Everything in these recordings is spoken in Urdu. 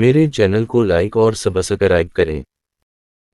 میرے چینل کو لائک اور سبسکرائب کریں۔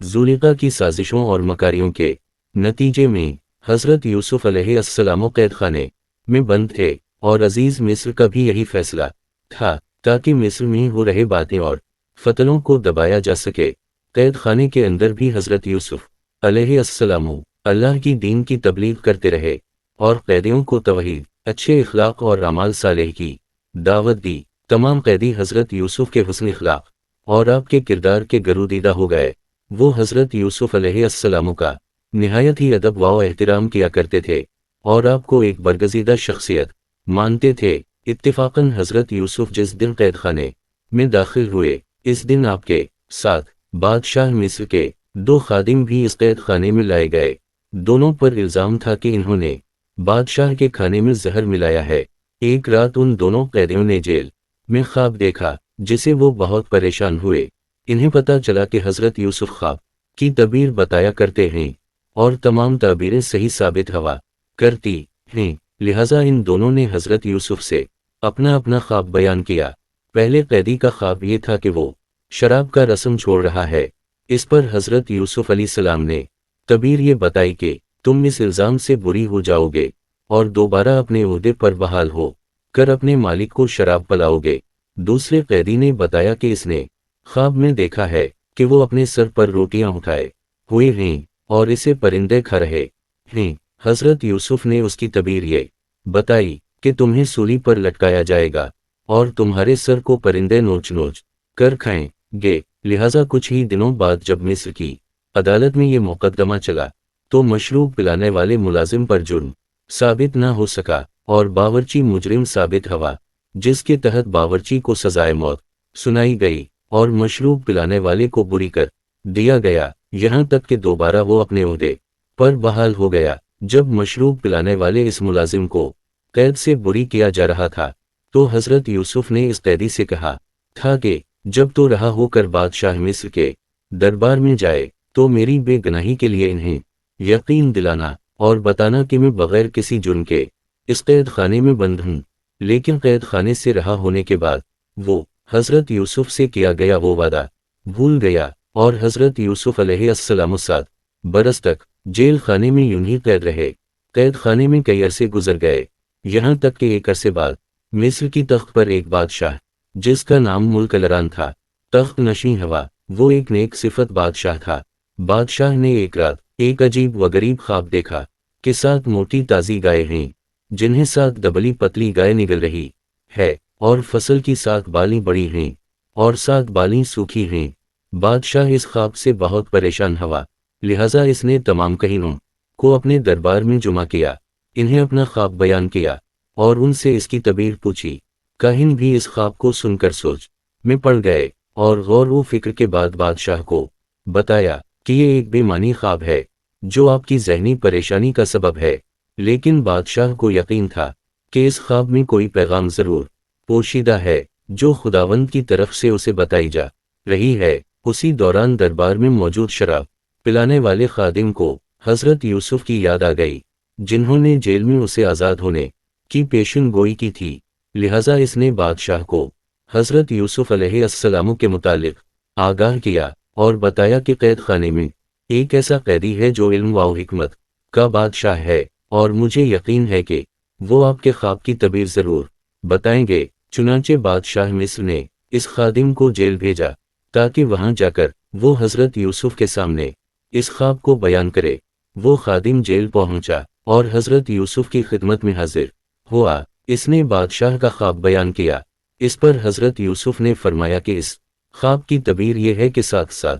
زلیخا کی سازشوں اور مکاریوں کے نتیجے میں حضرت یوسف علیہ السلام قید خانے میں بند تھے، اور عزیز مصر کا بھی یہی فیصلہ تھا تاکہ مصر میں ہو رہے باتیں اور فتنوں کو دبایا جا سکے۔ قید خانے کے اندر بھی حضرت یوسف علیہ السلام اللہ کی دین کی تبلیغ کرتے رہے اور قیدیوں کو توحید، اچھے اخلاق اور اعمال صالح کی دعوت دی۔ تمام قیدی حضرت یوسف کے حسن اخلاق اور آپ کے کردار کے گرویدہ ہو گئے۔ وہ حضرت یوسف علیہ السلام کا نہایت ہی ادب و احترام کیا کرتے تھے اور آپ کو ایک برگزیدہ شخصیت مانتے تھے۔ اتفاقاً حضرت یوسف جس دن قید خانے میں داخل ہوئے، اس دن آپ کے ساتھ بادشاہ مصر کے 2 خادم بھی اس قید خانے میں لائے گئے۔ دونوں پر الزام تھا کہ انہوں نے بادشاہ کے کھانے میں زہر ملایا ہے۔ ایک رات ان دونوں قیدیوں نے جیل میں خواب دیکھا جس سے وہ بہت پریشان ہوئے۔ انہیں پتہ چلا کہ حضرت یوسف خواب کی تعبیر بتایا کرتے ہیں اور تمام تعبیریں صحیح ثابت ہوا کرتی ہیں، لہٰذا ان دونوں نے حضرت یوسف سے اپنا اپنا خواب بیان کیا۔ پہلے قیدی کا خواب یہ تھا کہ وہ شراب کا رسم چھوڑ رہا ہے۔ اس پر حضرت یوسف علیہ السلام نے تعبیر یہ بتائی کہ تم اس الزام سے بری ہو جاؤ گے اور دوبارہ اپنے عہدے پر بحال ہو کر اپنے مالک کو شراب پلاؤ گے۔ دوسرے قیدی نے بتایا کہ اس نے خواب میں دیکھا ہے کہ وہ اپنے سر پر روٹیاں اٹھائے ہوئے ہیں اور اسے پرندے کھا رہے ہیں۔ حضرت یوسف نے اس کی تعبیر یہ بتائی کہ تمہیں سولی پر لٹکایا جائے گا اور تمہارے سر کو پرندے نوچ نوچ کر کھائیں گے۔ لہٰذا کچھ ہی دنوں بعد جب مصر کی عدالت میں یہ مقدمہ چلا تو مشروب پلانے والے ملازم پر جرم ثابت نہ ہو سکا اور باورچی مجرم ثابت ہوا، جس کے تحت باورچی کو سزائے موت سنائی گئی اور مشروب پلانے والے کو بری کر دیا گیا، یہاں تک کہ دوبارہ وہ اپنے عہدے پر بحال ہو گیا۔ جب مشروب پلانے والے اس ملازم کو قید سے بری کیا جا رہا تھا تو حضرت یوسف نے اس قیدی سے کہا تھا کہ جب تو رہا ہو کر بادشاہ مصر کے دربار میں جائے تو میری بے گناہی کے لیے انہیں یقین دلانا اور بتانا کہ میں بغیر کسی جرم کے اس قید خانے میں بند ہوں۔ لیکن قید خانے سے رہا ہونے کے بعد وہ حضرت یوسف سے کیا گیا وہ وعدہ بھول گیا اور حضرت یوسف علیہ السلام 7 برس تک جیل خانے میں یوں ہی قید رہے۔ قید خانے میں کئی عرصے گزر گئے، یہاں تک کہ ایک عرصے بعد مصر کی تخت پر ایک بادشاہ جس کا نام ملک الران تھا تخت نشین ہوا۔ وہ ایک نیک صفت بادشاہ تھا۔ بادشاہ نے ایک رات ایک عجیب و غریب خواب دیکھا کہ 7 موٹی تازی گائے ہیں جنہیں 7 دبلی پتلی گائے نگل رہی ہے، اور فصل کی 7 بالیں بڑی ہیں اور 7 بالیں سوکھی ہیں۔ بادشاہ اس خواب سے بہت پریشان ہوا، لہٰذا اس نے تمام کہینوں کو اپنے دربار میں جمع کیا، انہیں اپنا خواب بیان کیا اور ان سے اس کی تعبیر پوچھی۔ کاہن بھی اس خواب کو سن کر سوچ میں پڑ گئے اور غور و فکر کے بعد بادشاہ کو بتایا کہ یہ ایک بے معنی خواب ہے جو آپ کی ذہنی پریشانی کا سبب ہے۔ لیکن بادشاہ کو یقین تھا کہ اس خواب میں کوئی پیغام ضرور پوشیدہ ہے جو خداوند کی طرف سے اسے بتائی جا رہی ہے۔ اسی دوران دربار میں موجود شراب پلانے والے خادم کو حضرت یوسف کی یاد آ گئی جنہوں نے جیل میں اسے آزاد ہونے کی پیشن گوئی کی تھی، لہٰذا اس نے بادشاہ کو حضرت یوسف علیہ السلام کے متعلق آگاہ کیا اور بتایا کہ قید خانے میں ایک ایسا قیدی ہے جو علم و حکمت کا بادشاہ ہے اور مجھے یقین ہے کہ وہ آپ کے خواب کی تعبیر ضرور بتائیں گے۔ چنانچہ بادشاہ مصر نے اس خادم کو جیل بھیجا تاکہ وہاں جا کر وہ حضرت یوسف کے سامنے اس خواب کو بیان کرے۔ وہ خادم جیل پہنچا اور حضرت یوسف کی خدمت میں حاضر ہوا۔ اس نے بادشاہ کا خواب بیان کیا۔ اس پر حضرت یوسف نے فرمایا کہ اس خواب کی تعبیر یہ ہے کہ 7 سال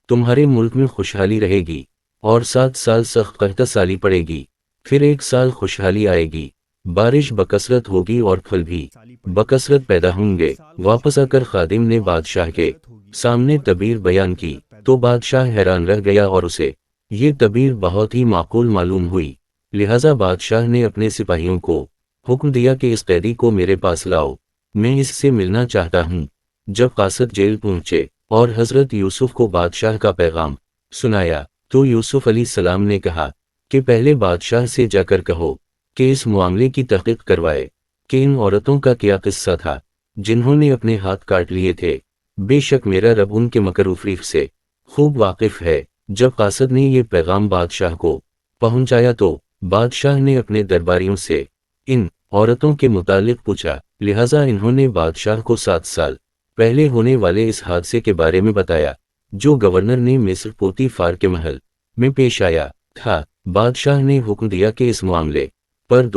تمہارے ملک میں خوشحالی رہے گی اور 7 سال سخت قحط سالی پڑے گی، پھر 1 سال خوشحالی آئے گی، بارش بکثرت ہوگی اور پھل بھی بکثرت پیدا ہوں گے۔ واپس آ کر خادم نے بادشاہ کے سامنے تعبیر بیان کی تو بادشاہ حیران رہ گیا اور اسے یہ تعبیر بہت ہی معقول معلوم ہوئی، لہٰذا بادشاہ نے اپنے سپاہیوں کو حکم دیا کہ اس قیدی کو میرے پاس لاؤ، میں اس سے ملنا چاہتا ہوں۔ جب قاصد جیل پہنچے اور حضرت یوسف کو بادشاہ کا پیغام سنایا تو یوسف علیہ السلام نے کہا کہ پہلے بادشاہ سے جا کر کہو کہ اس معاملے کی تحقیق کروائے کہ ان عورتوں کا کیا قصہ تھا جنہوں نے اپنے ہاتھ کاٹ لیے تھے۔ بے شک میرا رب ان کے مکر و فریب سے خوب واقف ہے۔ جب قاصد نے یہ پیغام بادشاہ کو پہنچایا تو بادشاہ نے اپنے درباریوں سے ان عورتوں کے متعلق پوچھا، لہٰذا انہوں نے بادشاہ کو 7 سال پہلے ہونے والے اس حادثے کے بارے میں بتایا جو گورنر نے مصر پوتیفار کے محل میں پیش آیا تھا۔ بادشاہ نے حکم دیا کہ اس معاملے پر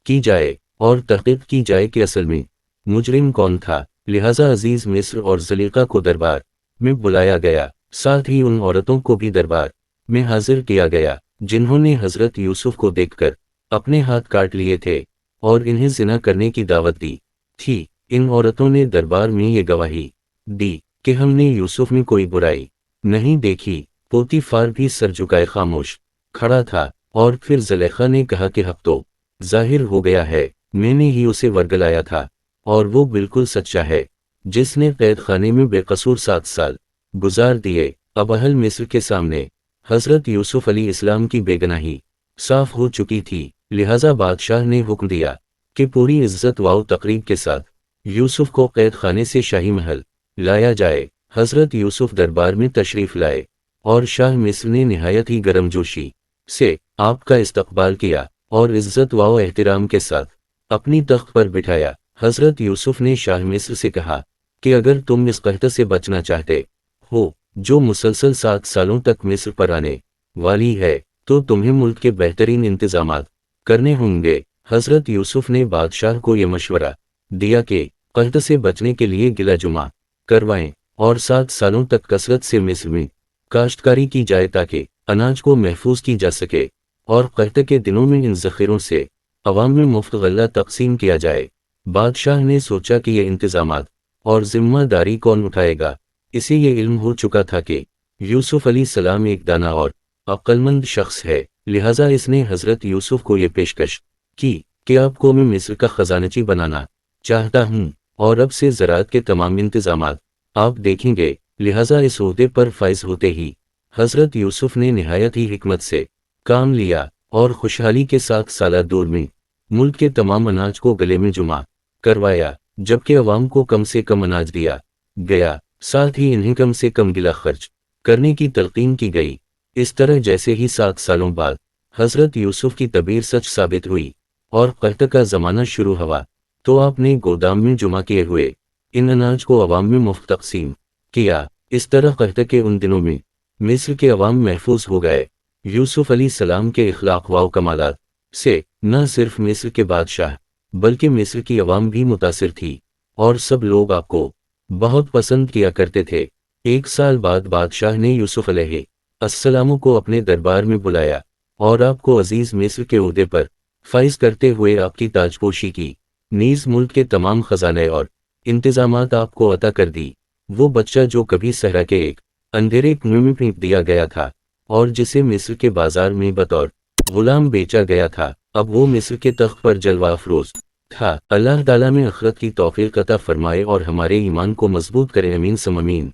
کی جائے اور تحقیق کی جائے کہ اصل میں مجرم کون تھا۔ لہٰذا عزیز مصر اور زلیخا کو دربار میں بلایا گیا، ساتھ ہی ان عورتوں کو بھی دربار میں حاضر کیا گیا جنہوں نے حضرت یوسف کو دیکھ کر اپنے ہاتھ کاٹ لیے تھے اور انہیں زنا کرنے کی دعوت دی تھی۔ ان عورتوں نے دربار میں یہ گواہی دی کہ ہم نے یوسف میں کوئی برائی نہیں دیکھی۔ پوتیفار بھی سر جھکائے خاموش کھڑا تھا، اور پھر زلیخا نے کہا کہ حق تو ظاہر ہو گیا ہے، میں نے ہی اسے ورگلایا تھا اور وہ بالکل سچا ہے جس نے قید خانے میں بے قصور 7 سال گزار دیے۔ اب اہل مصر کے سامنے حضرت یوسف علیہ السلام کی بے گناہی صاف ہو چکی تھی، لہٰذا بادشاہ نے حکم دیا کہ پوری عزت و تقریب کے ساتھ یوسف کو قید خانے سے شاہی محل لایا جائے۔ حضرت یوسف دربار میں تشریف لائے اور شاہ مصر نے نہایت ہی گرم جوشی سے آپ کا استقبال کیا اور عزت و احترام کے ساتھ اپنی تخت پر بٹھایا۔ حضرت یوسف نے شاہ مصر سے کہا کہ اگر تم اس قحط سے بچنا چاہتے ہو جو مسلسل 7 سالوں تک مصر پر آنے والی ہے تو تمہیں ملک کے بہترین انتظامات کرنے ہوں گے۔ حضرت یوسف نے بادشاہ کو یہ مشورہ دیا کہ قحط سے بچنے کے لیے گلہ جمع کروائیں اور 7 سالوں تک کثرت سے مصر میں کاشتکاری کی جائے تاکہ اناج کو محفوظ کی جا سکے، اور قحط کے دنوں میں ان ذخیروں سے عوام میں مفت غلہ تقسیم کیا جائے۔ بادشاہ نے سوچا کہ یہ انتظامات اور ذمہ داری کون اٹھائے گا۔ اسے یہ علم ہو چکا تھا کہ یوسف علیہ السلام ایک دانا اور عقل مند شخص ہے، لہٰذا اس نے حضرت یوسف کو یہ پیشکش کی کہ آپ کو میں مصر کا خزانچی بنانا چاہتا ہوں، اور اب سے زراعت کے تمام انتظامات آپ دیکھیں گے۔ لہٰذا اس عہدے پر فائز ہوتے ہی حضرت یوسف نے نہایت ہی حکمت سے کام لیا اور خوشحالی کے ساتھ سالہ دور میں ملک کے تمام اناج کو گلے میں جمع کروایا، جبکہ عوام کو کم سے کم اناج دیا گیا، ساتھ ہی انہیں کم سے کم گلہ خرچ کرنے کی تلقین کی گئی۔ اس طرح جیسے ہی 7 سالوں بعد حضرت یوسف کی تعبیر سچ ثابت ہوئی اور قحط کا زمانہ شروع ہوا تو آپ نے گودام میں جمع کیے ہوئے ان اناج کو عوام میں مفت تقسیم کیا۔ اس طرح قحط کے ان دنوں میں مصر کے عوام محفوظ ہو گئے۔ یوسف علیہ السلام کے اخلاق و کمالات سے نہ صرف مصر کے بادشاہ بلکہ مصر کی عوام بھی متاثر تھی اور سب لوگ آپ کو بہت پسند کیا کرتے تھے۔ 1 سال بعد بادشاہ نے یوسف علیہ السلام کو اپنے دربار میں بلایا اور آپ کو عزیز مصر کے عہدے پر فائز کرتے ہوئے آپ کی تاج پوشی کی، نیز ملک کے تمام خزانے اور انتظامات آپ کو عطا کر دی۔ وہ بچہ جو کبھی صحرا کے ایک اندھیرے کنویں میں پھینک دیا گیا تھا اور جسے مصر کے بازار میں بطور غلام بیچا گیا تھا، اب وہ مصر کے تخت پر جلوہ افروز تھا۔ اللہ تعالیٰ میں آخرت کی توفیق عطا فرمائے اور ہمارے ایمان کو مضبوط کرے، آمین ثم آمین۔